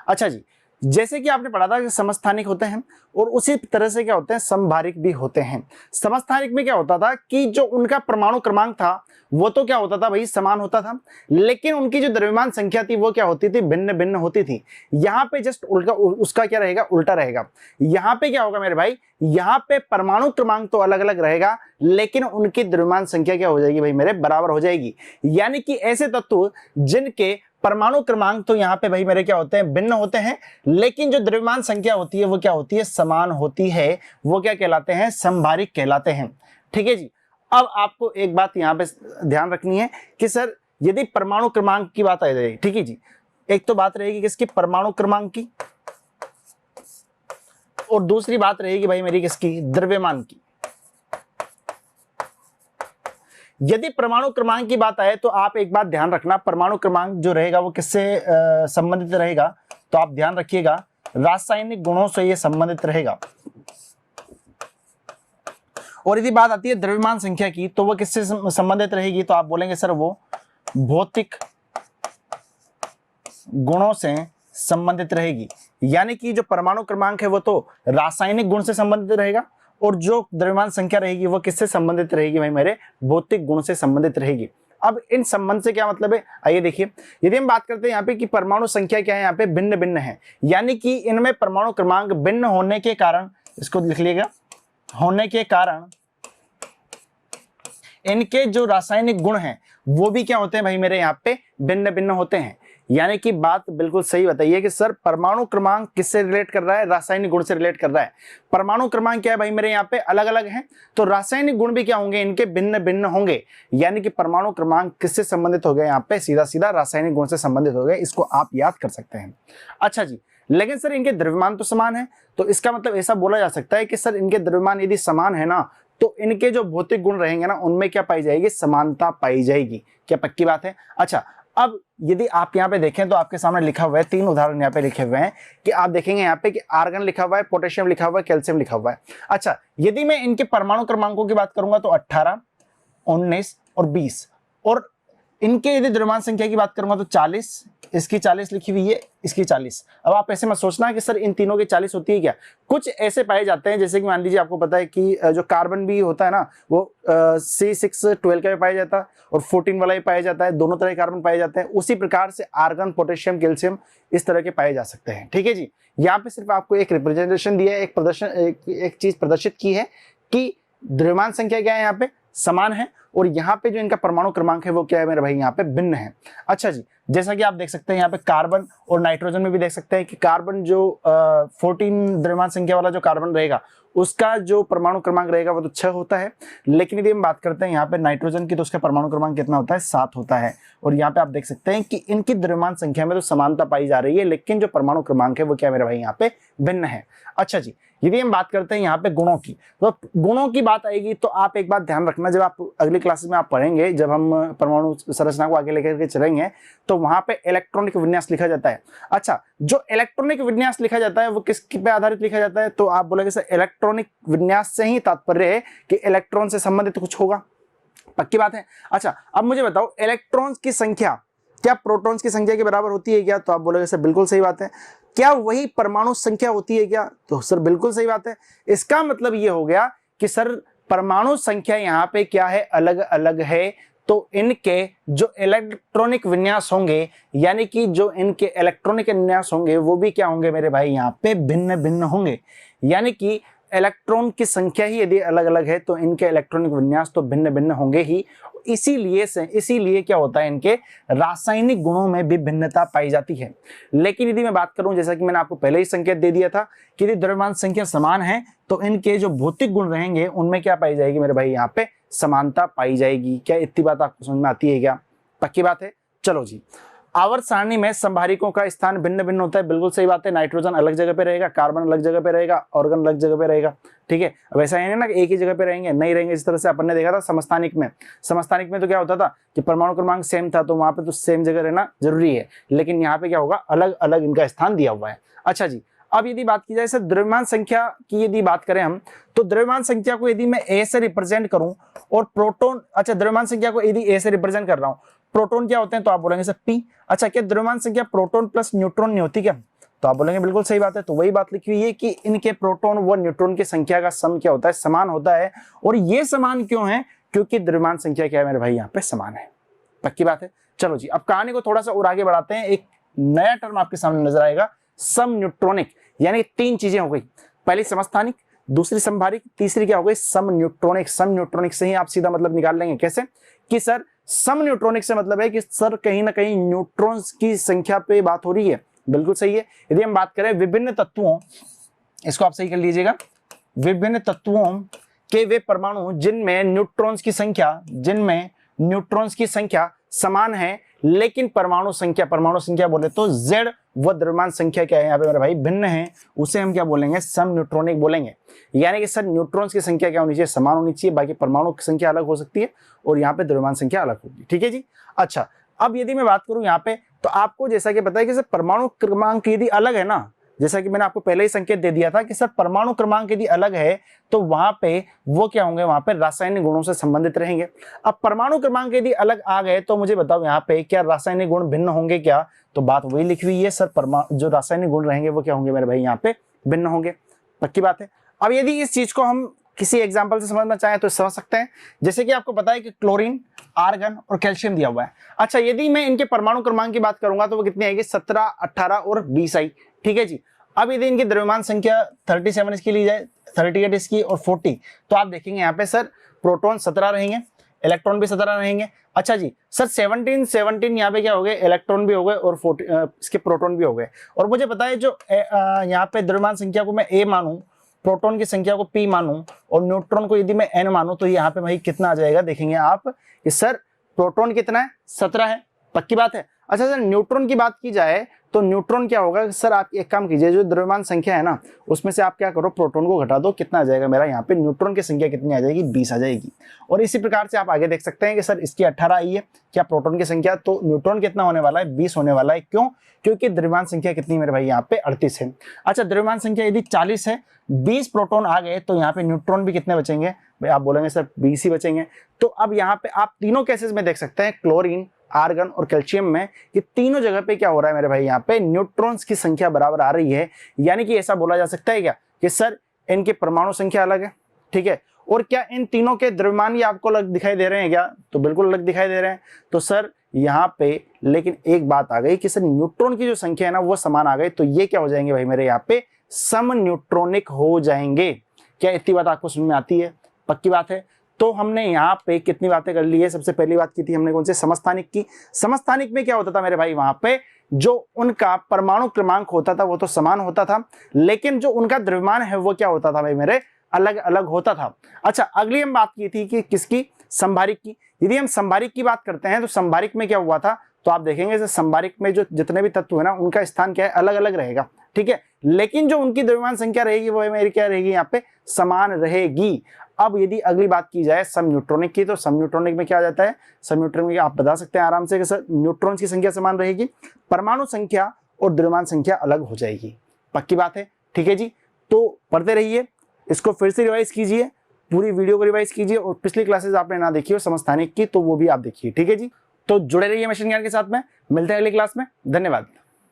अच्छा जी, जैसे कि आपने पढ़ा था कि समस्थानिक होते हैं और उसी तरह से क्या होते हैं, समभारिक भी होते हैं। समस्थानिक में क्या होता था कि जो उनका परमाणु क्रमांक था वो तो क्या होता था भाई, समान होता था, लेकिन उनकी जो द्रव्यमान संख्या थी वो क्या होती थी, भिन्न भिन्न होती थी। यहाँ पे जस्ट उल्टा, उसका क्या रहेगा, उल्टा रहेगा। यहाँ पे क्या होगा मेरे भाई, यहाँ पे परमाणु क्रमांक तो अलग अलग रहेगा, लेकिन उनकी द्रव्यमान संख्या क्या हो जाएगी भाई मेरे, बराबर हो जाएगी। यानी कि ऐसे तत्व जिनके परमाणु क्रमांक तो यहाँ पे भाई मेरे क्या होते हैं, भिन्न होते हैं, लेकिन जो द्रव्यमान संख्या होती है वो क्या होती है, समान होती है। वो क्या कहलाते हैं, समभारिक कहलाते हैं। ठीक है जी। अब आपको एक बात यहाँ पे ध्यान रखनी है कि सर यदि परमाणु क्रमांक की बात आ जाए, ठीक है जी, एक तो बात रहेगी किसकी, परमाणु क्रमांक की, और दूसरी बात रहेगी भाई मेरी किसकी, द्रव्यमान की। यदि परमाणु क्रमांक की बात आए तो आप एक बात ध्यान रखना, परमाणु क्रमांक जो रहेगा वो किससे संबंधित रहेगा, तो आप ध्यान रखिएगा रासायनिक गुणों से ये संबंधित रहेगा। और यदि बात आती है द्रव्यमान संख्या की तो वो किससे संबंधित रहेगी, तो आप बोलेंगे सर वो भौतिक गुणों से संबंधित रहेगी। यानी कि जो परमाणु क्रमांक है वो तो रासायनिक गुण से संबंधित रहेगा, और जो द्रव्यमान संख्या रहेगी वो किससे संबंधित रहेगी भाई मेरे, भौतिक गुण से संबंधित रहेगी। अब इन संबंध से क्या मतलब है, आइए देखिए। यदि हम बात करते हैं यहाँ पे कि परमाणु संख्या क्या है, यहाँ पे भिन्न भिन्न है, यानी कि इनमें परमाणु क्रमांक भिन्न होने के कारण, इसको लिख लीजिएगा, होने के कारण इनके जो रासायनिक गुण हैं वो भी क्या होते हैं भाई मेरे, यहाँ पे भिन्न भिन्न होते हैं। यानी कि बात बिल्कुल सही बताइए कि सर परमाणु क्रमांक किससे रिलेट कर रहा है, रासायनिक गुण से रिलेट कर रहा है। परमाणु क्रमांक क्या है भाई मेरे, यहाँ पे अलग अलग हैं, तो रासायनिक गुण भी क्या होंगे, इनके भिन्न भिन्न होंगे। यानी कि परमाणु क्रमांक किससे संबंधित हो गए, यहाँ पे सीधा सीधा रासायनिक गुण से संबंधित हो गए, इसको आप याद कर सकते हैं। अच्छा जी, लेकिन सर इनके द्रव्यमान तो समान है, तो इसका मतलब ऐसा बोला जा सकता है कि सर इनके द्रव्यमान यदि समान है ना, तो इनके जो भौतिक गुण रहेंगे ना उनमें क्या पाई जाएगी, समानता पाई जाएगी। क्या पक्की बात है। अच्छा, अब यदि आप यहाँ पे देखें तो आपके सामने लिखा हुआ है, 3 उदाहरण यहाँ पे लिखे हुए हैं कि आप देखेंगे यहाँ पे कि आर्गन लिखा हुआ है, पोटेशियम लिखा हुआ है, कैल्शियम लिखा हुआ है। अच्छा, यदि मैं इनके परमाणु क्रमांकों की बात करूंगा तो 18, 19 और 20, और इनके यदि द्रव्यमान संख्या की बात करूंगा तो 40, इसकी 40 लिखी हुई है, इसकी 40। अब आप ऐसे मत सोचना कि सर इन तीनों की 40 होती है क्या, कुछ ऐसे पाए जाते हैं, जैसे कि मान लीजिए आपको पता है कि जो कार्बन भी होता है ना वो C612 का भी पाया जाता है और 14 वाला भी पाया जाता है, दोनों तरह के कार्बन पाए जाते हैं। उसी प्रकार से आर्गन, पोटेशियम, कैल्शियम इस तरह के पाए जा सकते हैं। ठीक है जी, यहाँ पे सिर्फ आपको एक रिप्रेजेंटेशन दिया है, एक प्रदर्शन, एक चीज प्रदर्शित की है कि द्रव्यमान संख्या क्या है, यहाँ पे समान है, और यहाँ पे जो इनका परमाणु क्रमांक है वो क्या है मेरे भाई, यहाँ पे भिन्न है। अच्छा जी, जैसा कि आप देख सकते हैं यहाँ पे कार्बन और नाइट्रोजन में भी देख सकते हैं कि कार्बन जो 14 द्रव्यमान संख्या वाला जो कार्बन रहेगा उसका जो परमाणु क्रमांक रहेगा वो तो 6 होता है, लेकिन यदि हम बात करते हैं यहाँ पे नाइट्रोजन की तो उसका परमाणु क्रमांक कितना होता है, 7 होता है। और यहाँ पे आप देख सकते हैं कि इनकी द्रव्यमान संख्या में तो समानता पाई जा रही है, लेकिन जो परमाणु क्रमांक है वो क्या मेरे भाई यहाँ पे भिन्न है। अच्छा जी, यदि हम बात करते हैं यहाँ पे गुणों की, तो गुणों की बात आएगी तो आप एक बात ध्यान रखना, जब आप अगली क्लासेस में आप पढ़ेंगे, जब हम परमाणु संरचना को आगे लेकर के चलेंगे तो वहां पे इलेक्ट्रॉनिक विन्यास लिखा जाता है। अच्छा, जो इलेक्ट्रॉनिक विन्यास लिखा जाता है वो किस पे आधारित लिखा जाता है, तो आप बोलेंगे सर इलेक्ट्रॉनिक विन्यास से ही तात्पर्य है कि इलेक्ट्रॉन से संबंधित कुछ होगा। पक्की बात है। अच्छा, अब मुझे बताओ इलेक्ट्रॉन्स की संख्या क्या प्रोटॉन्स की संख्या के बराबर होती है क्या, तो आप बोलोगे सर बिल्कुल सही बात है। क्या वही परमाणु संख्या होती है क्या, तो सर बिल्कुल सही बात है। इसका मतलब ये हो गया कि सर परमाणु संख्या यहाँ पे क्या है, अलग अलग है, तो इनके जो इलेक्ट्रॉनिक विन्यास होंगे, यानी कि जो इनके इलेक्ट्रॉनिक विन्यास होंगे वो भी क्या होंगे मेरे भाई, यहाँ पे भिन्न भिन्न होंगे। यानी कि इलेक्ट्रॉन की संख्या ही यदि अलग अलग है तो इनके इलेक्ट्रॉनिक विन्यास तो भिन्न भिन्न होंगे ही। इसीलिए क्या होता है, इनके रासायनिक गुणों में भी भिन्नता पाई जाती है। लेकिन यदि मैं बात करूं, जैसा कि मैंने आपको पहले ही संकेत दे दिया था कि यदि द्रव्यमान संख्या समान है तो इनके जो भौतिक गुण रहेंगे उनमें क्या पाई जाएगी मेरे भाई, यहाँ पे समानता पाई जाएगी। क्या इतनी बात आपको समझ में आती है क्या, पक्की बात है। चलो जी, आवर्त सारणी में संभारिकों का स्थान भिन्न भिन्न होता है, बिल्कुल सही बात है। नाइट्रोजन अलग जगह पे रहेगा, कार्बन अलग जगह पे रहेगा, ऑर्गन अलग जगह पे रहेगा। ठीक है, अब ऐसा है ना कि एक ही जगह पे रहेंगे, नहीं रहेंगे। इस तरह से अपन ने देखा था समस्थानिक में तो क्या होता था कि परमाणु क्रमांक सेम था तो वहां पे तो सेम जगह रहना जरूरी है, लेकिन यहाँ पे क्या होगा, अलग अलग इनका स्थान दिया हुआ है। अच्छा जी, अब यदि बात की जाए सर द्रव्यमान संख्या की, यदि बात करें हम, तो द्रव्यमान संख्या को यदि मैं ए से रिप्रेजेंट करूं और प्रोटॉन, अच्छा द्रव्यमान संख्या को यदि ए से रिप्रेजेंट कर रहा हूं, प्रोटॉन क्या होते हैं तो आप बोलेंगे सर पी। अच्छा, क्या द्रव्यमान संख्या प्रोटॉन प्लस न्यूट्रॉन नहीं होती क्या, तो आप बोलेंगे बिल्कुल सही बात है। तो वही बात लिखी हुई है कि इनके प्रोटॉन व न्यूट्रॉन की संख्या का सम क्या होता है, समान होता है। और ये समान क्यों है, क्योंकि द्रव्यमान संख्या क्या है मेरे भाई यहाँ पे समान है। पक्की बात है। चलो जी, अब कहानी को थोड़ा सा और आगे बढ़ाते हैं। एक नया टर्म आपके सामने नजर आएगा, सम न्यूट्रॉनिक। यानी 3 चीजें हो गई, पहली समस्थानिक, दूसरी संभारिक, तीसरी क्या हो गई सम न्यूट्रॉनिक। सम न्यूट्रॉनिक से ही आप सीधा मतलब निकाल लेंगे। कैसे कि सर सम न्यूट्रॉनिक से मतलब है कि सर कहीं ना कहीं न्यूट्रॉन्स की संख्या पे बात हो रही है। बिल्कुल सही है। यदि हम बात करें विभिन्न तत्वों, इसको आप सही कर लीजिएगा, विभिन्न तत्वों के वे परमाणु जिनमें न्यूट्रॉन्स की संख्या समान है, लेकिन परमाणु संख्या बोले तो Z व द्रव्यमान संख्या क्या है यहाँ पे मेरे भाई भिन्न है, उसे हम क्या बोलेंगे सम न्यूट्रॉनिक बोलेंगे। यानी कि सर न्यूट्रॉन्स की संख्या क्या होनी चाहिए, समान होनी चाहिए, बाकी परमाणु की संख्या अलग हो सकती है और यहाँ पे द्रव्यमान संख्या अलग होगी। ठीक है जी। अच्छा, अब यदि मैं बात करूं यहाँ पे, तो आपको जैसा कि पता है कि सर परमाणु क्रमांक यदि अलग है ना, जैसा कि मैंने आपको पहले ही संकेत दे दिया था कि सर परमाणु क्रमांक यदि अलग है तो वहां पे वो क्या होंगे, वहां पे रासायनिक गुणों से संबंधित रहेंगे। अब परमाणु क्रमांक यदि अलग आ गए तो मुझे बताओ यहाँ पे क्या रासायनिक गुण भिन्न होंगे क्या, तो बात वही लिखी हुई है सर, जो रासायनिक गुण रहेंगे वो क्या होंगे मेरे भाई यहाँ पे भिन्न होंगे। पक्की बात है। अब यदि इस चीज को हम किसी एग्जाम्पल से समझना चाहें तो समझ सकते हैं। जैसे कि आपको पता है कि क्लोरीन, आर्गन और कैल्शियम दिया हुआ है। अच्छा, यदि मैं इनके परमाणु क्रमांक की बात करूंगा तो वो कितनी आएगी 17, 18 और 20 आई। ठीक है जी। अब यदि इनकी द्रव्यमान संख्या 37 इसकी ली जाए, 38 इसकी और 40, तो आप देखेंगे यहाँ पे सर प्रोटॉन 17 रहेंगे, इलेक्ट्रॉन भी 17 रहेंगे। अच्छा जी सर 17 यहाँ पे क्या हो गए, इलेक्ट्रॉन भी हो गए और 40 इसके प्रोटॉन भी हो गए। और मुझे पता है जो यहाँ पे द्रव्यमान संख्या को मैं A मानूं, प्रोटॉन की संख्या को P मानूं और न्यूट्रॉन को यदि मैं N मानूं, तो यहाँ पे भाई कितना आ जाएगा, देखेंगे आप कि सर प्रोटॉन कितना है 17 है। पक्की बात है। अच्छा सर न्यूट्रॉन की बात की जाए तो न्यूट्रॉन क्या होगा, सर आप एक काम कीजिए, जो द्रव्यमान संख्या है ना उसमें से आप क्या करो प्रोटॉन को घटा दो, कितना आ जाएगा मेरा यहाँ पे न्यूट्रॉन की संख्या कितनी आ जाएगी 20 आ जाएगी। और इसी प्रकार से आप आगे देख सकते हैं कि सर इसकी 18 आई है क्या प्रोटॉन की संख्या, तो न्यूट्रॉन कितना होने वाला है 20 होने वाला है। क्यों, क्योंकि द्रव्यमान संख्या कितनी मेरे भाई यहाँ पे 38 है। अच्छा द्रव्यमान संख्या यदि 40 है, 20 प्रोटॉन आ गए तो यहाँ पे न्यूट्रॉन भी कितने बचेंगे भाई, आप बोलेंगे सर 20 ही बचेंगे। तो अब यहाँ पे आप तीनों केसेस में देख सकते हैं, क्लोरीन, आर्गन और कैल्शियम में, ये तीनों जगह पे क्या हो रहा है मेरे भाई यहाँ पे न्यूट्रॉन्स की संख्या बराबर आ रही है। यानी कि ऐसा बोला जा सकता है क्या कि सर इनके परमाणु संख्या अलग है। ठीक है। और क्या इन तीनों के द्रव्यमान ये आपको अलग दिखाई दे रहे हैं क्या, तो बिल्कुल अलग दिखाई दे रहे हैं। तो सर यहाँ पे लेकिन एक बात आ गई कि सर न्यूट्रॉन की जो संख्या है ना वो समान आ गई, तो ये क्या हो जाएंगे भाई मेरे यहाँ पे सम न्यूट्रॉनिक हो जाएंगे। क्या इतनी बात आपको समझ में आती है? पक्की बात है। तो हमने यहाँ पे कितनी बातें कर ली है। सबसे पहली बात की थी हमने कौन से, समस्थानिक की। समस्थानिक में क्या होता था मेरे भाई, वहां पे जो उनका परमाणु क्रमांक होता था वो तो समान होता था, लेकिन जो उनका द्रव्यमान है वो क्या होता था भाई मेरे, अलग अलग होता था। अच्छा अगली हम बात की थी कि किसकी, संभारिक की। यदि हम संभारिक की बात करते हैं तो संभारिक में क्या हुआ था, तो आप देखेंगे संभारिक में जो जितने भी तत्व है ना उनका स्थान क्या है, अलग अलग रहेगा। ठीक है। लेकिन जो उनकी द्रव्यमान संख्या रहेगी वो मेरी क्या रहेगी, यहाँ पे समान रहेगी। अब यदि अगली बात की जाए सम न्यूट्रॉनिक की, तो सम न्यूट्रॉनिक में क्या आ जाता है, सम न्यूट्रॉनिक आप बता सकते हैं आराम से कि सर न्यूट्रॉन्स की संख्या समान रहेगी, परमाणु संख्या और द्रव्यमान संख्या अलग हो जाएगी। पक्की बात है। ठीक है जी। तो पढ़ते रहिए, इसको फिर से रिवाइज कीजिए, पूरी वीडियो को रिवाइज कीजिए, और पिछली क्लासेस आपने ना देखी हो समस्थानिक की तो वो भी आप देखिए। ठीक है जी। तो जुड़े रहिए मिशन ज्ञान के साथ में, मिलते हैं अगली क्लास में। धन्यवाद।